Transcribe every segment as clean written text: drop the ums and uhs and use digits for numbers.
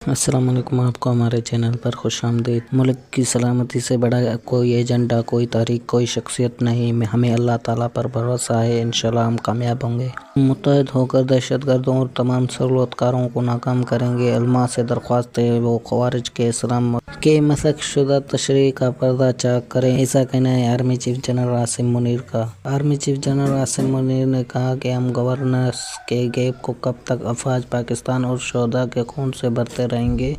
السلام علیکم، آپ کو ہمارے چینل پر خوش آمدید۔ ملک کی سلامتی سے بڑا کوئی ایجنڈا، کوئی تحریک، کوئی شخصیت نہیں۔ ہمیں اللہ تعالیٰ پر بھروسہ ہے، انشاءاللہ ہم کامیاب ہوں گے۔ متحد ہو کر دہشت گردوں اور تمام سہولت کاروں کو ناکام کریں گے۔ علماء سے درخواست ہے وہ خوارج کے اسلام کے مسخ شدہ تشریح کا پردہ چاک کریں، ایسا کہنا ہے army chief general Asim Munir کا۔ Army chief general Asim Munir نے کہا کہ ہم گورننس کے گیپ کو کب تک افواج پاکستان اور شہداء کے خون سے بھرتے رہیں گے۔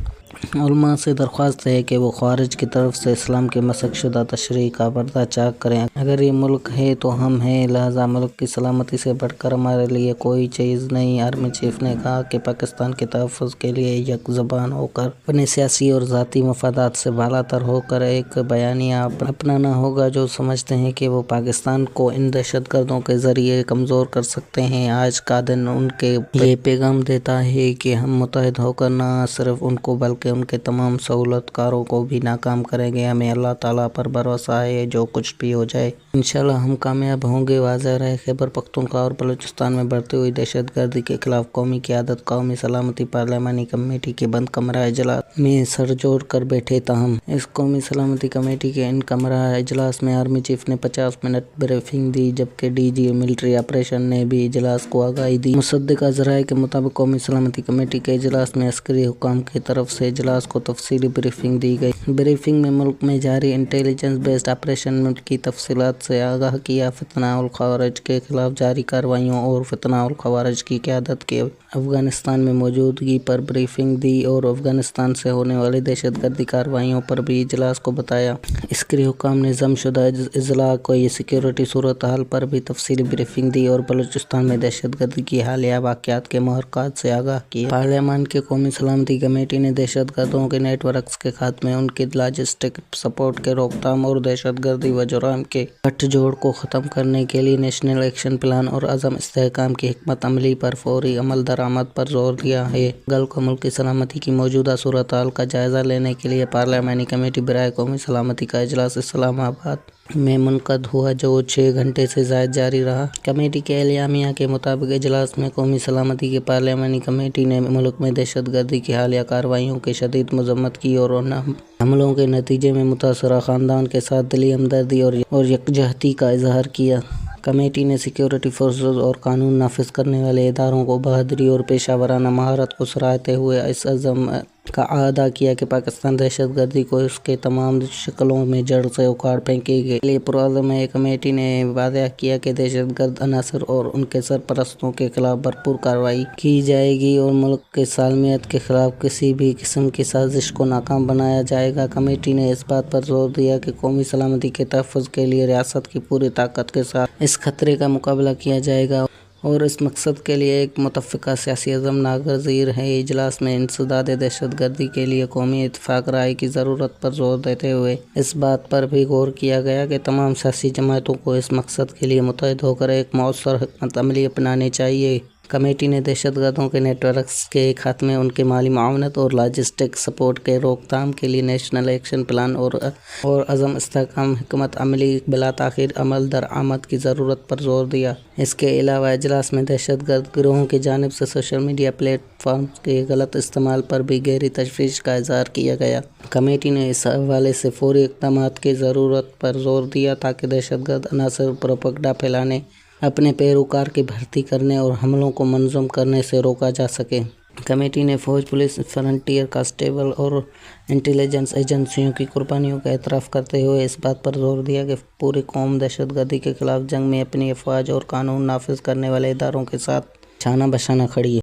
علماء سے درخواست ہے کہ وہ خوارج کی طرف سے اسلام کے مسخ شدہ تشریح کا پردہ چاک کریں۔ اگر یہ ملک ہے تو ہم ہیں، لہذا ملک کی سلامتی سے بڑھ کر ہمارے لیے کوئی چیز نہیں۔ آرمی چیف نے کہا کہ پاکستان کے تحفظ کے لیے یک زبان ہو کر، اپنے سیاسی اور ذاتی مفادات سے بالاتر ہو کر ایک بیانیہ اپنانا ہوگا۔ جو سمجھتے ہیں کہ وہ پاکستان کو ان دہشت گردوں کے ذریعے کمزور کر سکتے ہیں، آج کا دن ان کے یہ پیغام دیتا ہے کہ ہم متحد ہو کر نہ صرف ان کو بلکہ ان کے تمام سہولت کاروں کو بھی ناکام کریں گے۔ ہمیں اللہ تعالیٰ پر بھروسہ ہے، جو کچھ بھی ہو جائے انشاءاللہ ہم کامیاب ہوں گے۔ واضح رہے، خیبر پختونخوا اور بلوچستان میں بڑھتی ہوئی دہشت گردی کے خلاف قومی قیادت قومی سلامتی پارلیمانی کمیٹی کے بند کمرہ اجلاس میں سر جوڑ کر بیٹھے۔ تاہم اس قومی سلامتی کمیٹی کے ان کمرہ اجلاس میں آرمی چیف نے 50 منٹ بریفنگ دی، جبکہ ڈی جی ملٹری آپریشن نے بھی اجلاس کو آگاہی دی۔ مصدقہ ذرائع کے مطابق قومی سلامتی کمیٹی کے اجلاس میں عسکری حکام کی طرف سے اجلاس کو تفصیلی بریفنگ دی گئی۔ بریفنگ میں ملک میں جاری انٹیلیجنس بیسڈ آپریشن کی تفصیلات سے آگاہ کیا۔ فتنہ الخوارج کے خلاف جاری کارروائیوں اور فتنہ الخوارج کی قیادت کے افغانستان میں موجودگی پر بریفنگ دی اور افغانستان سے ہونے والی دہشت گردی کارروائیوں پر بھی اجلاس کو بتایا۔ عسکری حکام نے ضم شدہ اضلاع کی سیکورٹی صورتحال پر بھی تفصیلی بریفنگ دی اور بلوچستان میں دہشت گردی کی حالیہ واقعات کے محرکات سے آگاہ کیا۔ پارلیمان کی قومی سلامتی کمیٹی نے دہشت گردوں کے نیٹ ورکس کے خاتمے، ان کی لاجسٹک سپورٹ کے روک تھام اور دہشت گردی و جرائم کے گٹھ جوڑ کو ختم کرنے کے لیے نیشنل ایکشن پلان اور عزم استحکام کی حکمت عملی پر فوری عمل درآمد پر زور دیا ہے۔ گل کو ملک کی سلامتی کی موجودہ صورتحال کا جائزہ لینے کے لیے پارلیمانی کمیٹی برائے قومی سلامتی کا اجلاس اسلام آباد میں منعقد ہوا، جو 6 گھنٹے سے زائد جاری رہا۔ کمیٹی کے اعلامیہ کے مطابق اجلاس میں قومی سلامتی کی پارلیمانی کمیٹی نے ملک میں دہشت گردی کی حالیہ کارروائیوں کی شدید مذمت کی اور ان حملوں کے نتیجے میں متاثرہ خاندان کے ساتھ دلی ہمدردی اور یکجہتی کا اظہار کیا۔ کمیٹی نے سیکورٹی فورسز اور قانون نافذ کرنے والے اداروں کو بہادری اور پیشہ ورانہ مہارت کو سراہتے ہوئے اس عزم کا اعادہ کیا کہ پاکستان دہشت گردی کو اس کے تمام شکلوں میں جڑ سے اکھاڑ پھینکے گا۔ کے لیے پرعزم ہے۔ کمیٹی نے واضح کیا کہ دہشت گرد عناصر اور ان کے سرپرستوں کے خلاف بھرپور کارروائی کی جائے گی اور ملک کی سالمیت کے خلاف کسی بھی قسم کی سازش کو ناکام بنایا جائے گا۔ کمیٹی نے اس بات پر زور دیا کہ قومی سلامتی کے تحفظ کے لیے ریاست کی پوری طاقت کے ساتھ اس خطرے کا مقابلہ کیا جائے گا اور اس مقصد کے لیے ایک متفقہ سیاسی عزم ناگزیر ہے۔ اجلاس میں انسداد دہشت گردی کے لیے قومی اتفاق رائے کی ضرورت پر زور دیتے ہوئے اس بات پر بھی غور کیا گیا کہ تمام سیاسی جماعتوں کو اس مقصد کے لیے متحد ہو کر ایک مؤثر حکمت عملی اپنانی چاہیے۔ کمیٹی نے دہشت گردوں کے نیٹ ورکس کے خاتمے، ان کی مالی معاونت اور لاجسٹک سپورٹ کے روک تھام کے لیے نیشنل ایکشن پلان اور عزم استحکام حکمت عملی بلا تاخیر عمل درآمد کی ضرورت پر زور دیا۔ اس کے علاوہ اجلاس میں دہشت گرد گروہوں کی جانب سے سوشل میڈیا پلیٹ فارمز کے غلط استعمال پر بھی گہری تشویش کا اظہار کیا گیا۔ کمیٹی نے اس حوالے سے فوری اقدامات کی ضرورت پر زور دیا تاکہ دہشت گرد عناصر پروپیگنڈا پھیلانے، اپنے پیروکار کی بھرتی کرنے اور حملوں کو منظم کرنے سے روکا جا سکے۔ کمیٹی نے فوج، پولیس، فرنٹیئر کانسٹیبل اور انٹیلیجنس ایجنسیوں کی قربانیوں کا اعتراف کرتے ہوئے اس بات پر زور دیا کہ پوری قوم دہشت گردی کے خلاف جنگ میں اپنی افواج اور قانون نافذ کرنے والے اداروں کے ساتھ شانہ بشانہ کھڑی ہے۔